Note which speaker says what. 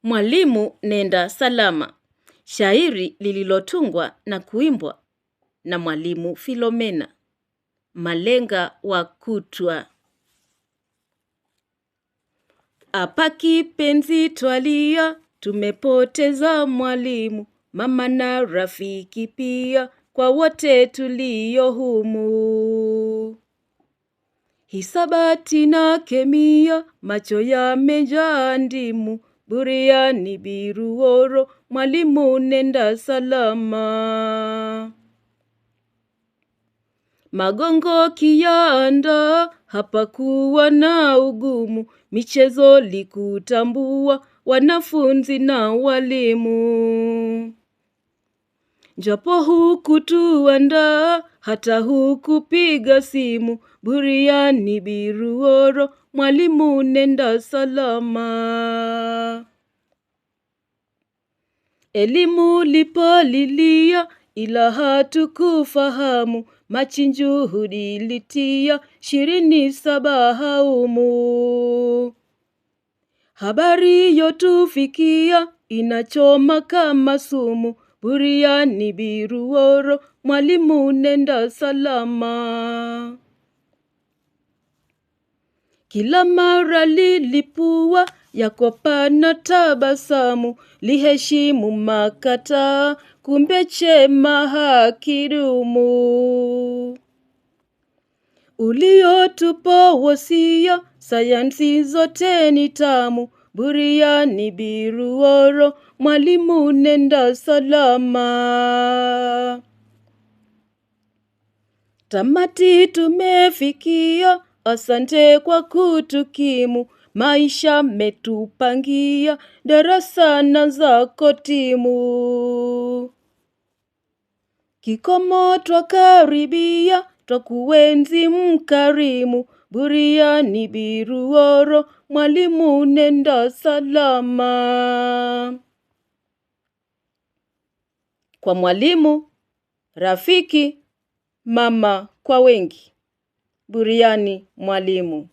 Speaker 1: Mwalimu nenda salama. Shairi lililotungwa na kuimbwa na Mwalimu Philomena. Malenga wa kutwa. Hapa kipenzi twalia, tumepoteza mwalimu, mama na rafiki pia, kwa wote tulio humu. Hisabati na kemia, macho yamejaa ndimu, buriani biruoro, mwalimu nenda salama. Magongo kianda, hapakuwa na ugumu, michezo likutambua, wanafunzi na walimu. Japo hukutuandaa, hata hukupiga simu, buriani biruoro, mwalimu nenda salama. Elimu lipolilia, ila hatukufahamu, machinjuhudi litia, 27 haumu. Habari yotufikia, inachoma kama sumu, buriani biruoro, mwalimu nenda salama. Kila mara lilipua, yakopa na tabasamu, liheshimu makataa, kumbe chema hakidumu. Uliotupa wasia, sayansi zote ni tamu, buriani biruoro, mwalimu nenda salama. Tamati tumefikia, asante kwa kutukimu, maisha metupangia, darasa na zako timu. Kikomo twakaribia, twakuenzi mkarimu, buriani biruoro, mwalimu nenda salama. Kwa mwalimu, rafiki, mama kwa wengi, buriani mwalimu.